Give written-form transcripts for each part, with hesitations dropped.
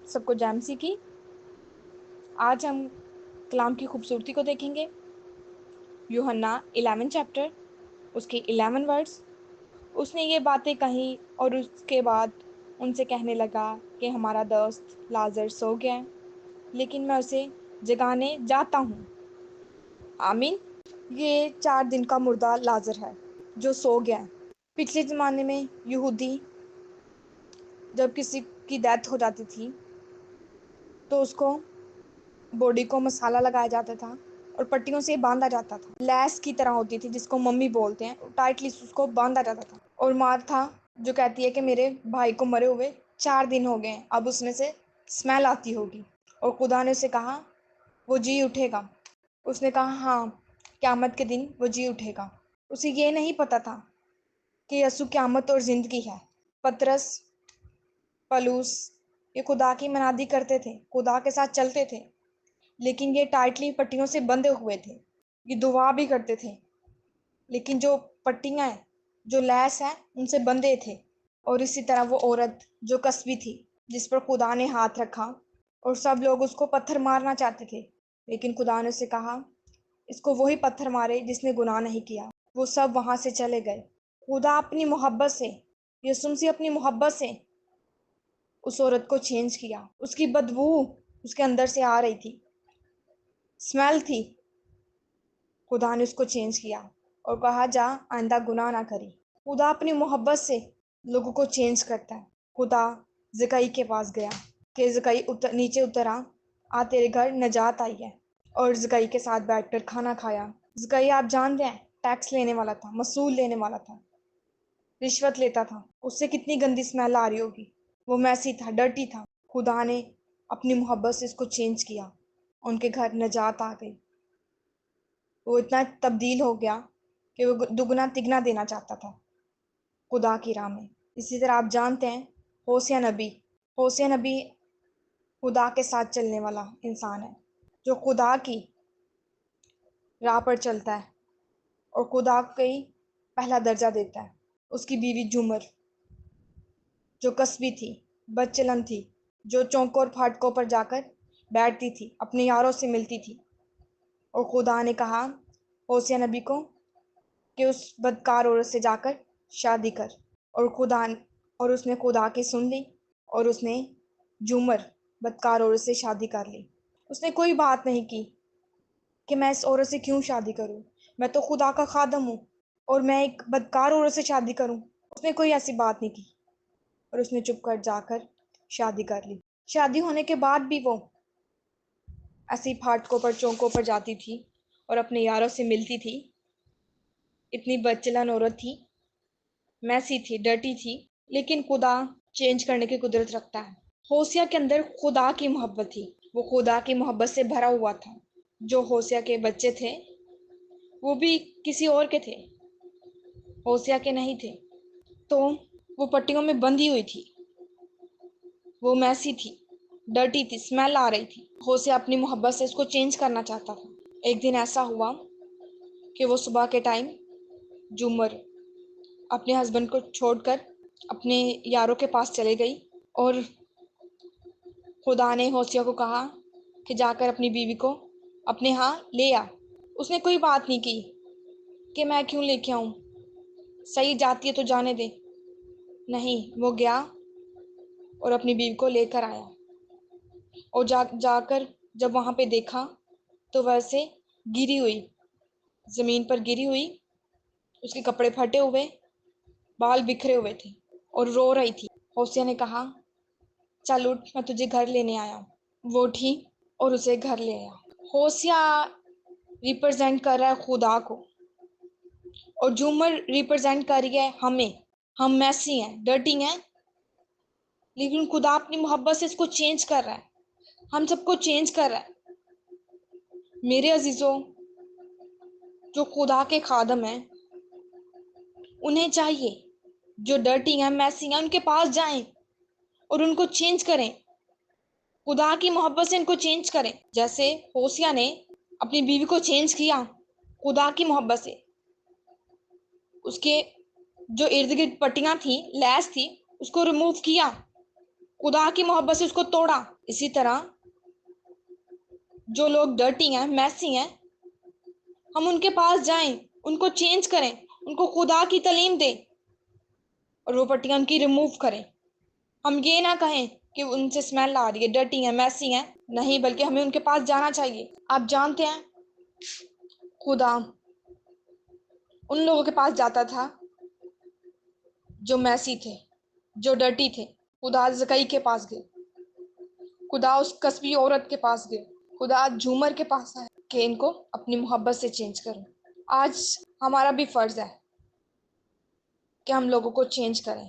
سب کو جیمسی کی آج ہم کلام کی خوبصورتی کو دیکھیں گے۔ یوحنا 11 چیپٹر، اس کے 11 ورڈز۔ اس نے یہ باتیں کہیں اور اس کے بعد ان سے کہنے لگا کہ ہمارا دوست لازر سو گیا ہے، لیکن میں اسے جگانے جاتا ہوں۔ آمین۔ یہ 4 دن کا مردہ لازر ہے جو سو گیا ہے۔ پچھلے زمانے میں یہودی جب کسی کی ڈیتھ ہو جاتی تھی تو اس کو باڈی کو مسالہ لگایا جاتا تھا اور پٹیوں سے باندھا جاتا تھا۔ لیس کی طرح ہوتی تھی جس کو ممی بولتے ہیں، ٹائٹلی اس کو باندھا جاتا تھا۔ اور ماں تھا جو کہتی ہے کہ میرے بھائی کو مرے ہوئے 4 دن ہو گئے ہیں، اب اس میں سے اسمیل آتی ہوگی۔ اور خدا نے اسے کہا وہ جی اٹھے گا۔ اس نے کہا ہاں، قیامت کے دن وہ جی اٹھے گا۔ اسے یہ نہیں پتا تھا کہ یسوع قیامت اور زندگی ہے۔ پترس، پولس یہ خدا کی منادی کرتے تھے، خدا کے ساتھ چلتے تھے، لیکن یہ ٹائٹلی پٹیوں سے بندھے ہوئے تھے۔ یہ دعا بھی کرتے تھے، لیکن جو پٹیاں ہیں، جو لیس ہیں، ان سے بندھے تھے۔ اور اسی طرح وہ عورت جو کسبی تھی، جس پر خدا نے ہاتھ رکھا اور سب لوگ اس کو پتھر مارنا چاہتے تھے، لیکن خدا نے اسے کہا اس کو وہی پتھر مارے جس نے گناہ نہیں کیا۔ وہ سب وہاں سے چلے گئے۔ خدا اپنی محبت سے، یسوع مسیح اپنی محبت سے اس عورت کو چینج کیا۔ اس کی بدبو اس کے اندر سے آ رہی تھی، اسمیل تھی۔ خدا نے اس کو چینج کیا اور کہا جا آئندہ گناہ نہ کری۔ خدا اپنی محبت سے لوگوں کو چینج کرتا ہے۔ خدا زکئی کے پاس گیا کہ زکئی نیچے اترا، تیرے گھر نجات آئی ہے، اور زکئی کے ساتھ بیٹھ کر کھانا کھایا۔ زکئی آپ جانتے ہیں ٹیکس لینے والا تھا، مسول لینے والا تھا، رشوت لیتا تھا۔ اس سے کتنی گندی اسمیل آ رہی ہوگی، وہ میسی تھا، ڈرٹی تھا۔ خدا نے اپنی محبت سے اس کو چینج کیا، ان کے گھر نجات آ گئی۔ وہ اتنا تبدیل ہو گیا کہ وہ دگنا تگنا دینا چاہتا تھا خدا کی راہ میں۔ اسی طرح آپ جانتے ہیں ہوسیہ نبی خدا کے ساتھ چلنے والا انسان ہے، جو خدا کی راہ پر چلتا ہے اور خدا کو ہی پہلا درجہ دیتا ہے۔ اس کی بیوی جمر جو کسبی تھی، بدچلن تھی، جو چوکوں اور پھاٹکوں پر جا کر بیٹھتی تھی، اپنے یاروں سے ملتی تھی، اور خدا نے کہا ہوسیہ نبی کو کہ اس بدکار عورت سے جا کر شادی کر، اور اس نے خدا کی سن لی، اور اس نے جمر بدکار عورت سے شادی کر لی۔ اس نے کوئی بات نہیں کی کہ میں اس عورت سے کیوں شادی کروں، میں تو خدا کا خادم ہوں اور میں ایک بدکار عورت سے شادی کروں۔ اس نے کوئی ایسی بات نہیں کی، اور اس نے چپ کر جا کر شادی کر لی۔ شادی ہونے کے بعد بھی وہ ایسی پھاٹکوں پر چوکوں پر جاتی تھی اور اپنے یاروں سے ملتی تھی۔ اتنی بدچلن عورت تھی، میسی تھی، ڈرٹی تھی، لیکن خدا چینج کرنے کی قدرت رکھتا ہے۔ ہوسیہ کے اندر خدا کی محبت تھی، وہ خدا کی محبت سے بھرا ہوا تھا۔ جو ہوسیہ کے بچے تھے وہ بھی کسی اور کے تھے، ہوسیہ کے نہیں تھے، تو وہ پٹیوں میں بندھی ہوئی تھی، وہ میسی تھی، ڈرٹی تھی، اسمیل آ رہی تھی۔ ہوسیہ اپنی محبت سے اس کو چینج کرنا چاہتا تھا۔ ایک دن ایسا ہوا کہ وہ صبح کے ٹائم جمر اپنے ہسبینڈ کو چھوڑ کر اپنے یاروں کے پاس چلے گئی، اور خدا نے ہوسیہ کو کہا کہ جا کر اپنی بیوی کو اپنے ہاں لے آ۔ اس نے کوئی بات نہیں کی کہ میں کیوں لے کے آؤں، صحیح جاتی ہے تو جانے دے۔ نہیں، وہ گیا اور اپنی بیوی کو لے کر آیا، اور جا کر جب وہاں پہ دیکھا تو ویسے گری ہوئی، زمین پر گری ہوئی، اس کے کپڑے پھٹے ہوئے، بال بکھرے ہوئے تھے، اور رو رہی تھی۔ ہوسیہ نے کہا چل اٹھ، میں تجھے گھر لینے آیا ہوں۔ وہ اٹھی اور اسے گھر لے آیا۔ ہوسیہ ریپرزینٹ کر رہا ہے خدا کو، اور جمر ریپرزینٹ کر رہی ہے ہمیں۔ ہم میسی ہیں، ڈرٹی ہیں، لیکن خدا اپنی محبت سے اس کو چینج کر رہا ہے، ہم سب کو چینج کر رہا ہے۔ میرے عزیزوں، جو خدا کے خادم ہیں انہیں چاہیے، جو ڈرٹی ہیں، میسی ہیں، ان کے پاس جائیں اور ان کو چینج کریں، خدا کی محبت سے ان کو چینج کریں، جیسے ہوسیہ نے اپنی بیوی کو چینج کیا خدا کی محبت سے۔ اس کے جو ارد گرد پٹیاں تھیں، لیس تھی، اس کو ریموو کیا خدا کی محبت سے اس کو توڑا۔ اسی طرح جو لوگ ڈرٹی ہیں، میسی ہیں، ہم ان کے پاس جائیں، ان کو چینج کریں، ان کو خدا کی تعلیم دیں اور وہ پٹیاں ان کی ریموو کریں۔ ہم یہ نہ کہیں کہ ان سے اسمیل آ رہی ہے، ڈرٹی ہیں، میسی ہیں، نہیں، بلکہ ہمیں ان کے پاس جانا چاہیے۔ آپ جانتے ہیں خدا ان لوگوں کے پاس جاتا تھا جو میسی تھے، جو ڈرٹی تھے۔ خدا زکئی کے پاس گئے، خدا اس کسبی عورت کے پاس گئے، خدا جھومر کے پاس آئے کہ ان کو اپنی محبت سے چینج کریں۔ آج ہمارا بھی فرض ہے کہ ہم لوگوں کو چینج کریں،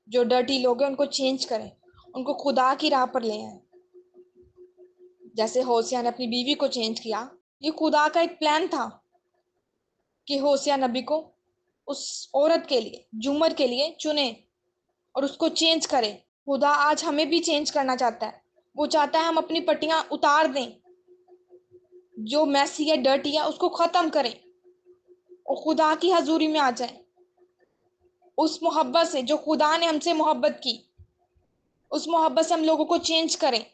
جو ڈرٹی لوگ ہیں ان کو چینج کریں، ان کو خدا کی راہ پر لے آئیں۔ جیسے ہوسیا نے اپنی بیوی کو چینج کیا، یہ خدا کا ایک پلان تھا کہ ہوسیا نبی کو اس عورت کے لیے، جھومر کے لیے چنے اور اس کو چینج کرے۔ خدا آج ہمیں بھی چینج کرنا چاہتا ہے، وہ چاہتا ہے ہم اپنی پٹیاں اتار دیں، جو میسی ہے، ڈرٹی ہے، اس کو ختم کریں اور خدا کی حضوری میں آ جائیں۔ اس محبت سے جو خدا نے ہم سے محبت کی، اس محبت سے ہم لوگوں کو چینج کریں۔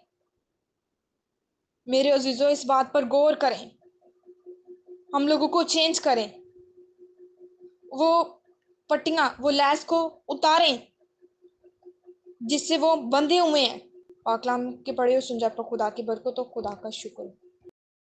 میرے عزیزو، اس بات پر غور کریں، ہم لوگوں کو چینج کریں، وہ پٹیاں، وہ لیس کو اتاریں جس سے وہ بندھے ہوئے ہیں۔ پاک کلام کے پڑھے ہوئے سن جاتا خدا کی برکت، تو خدا کا شکر۔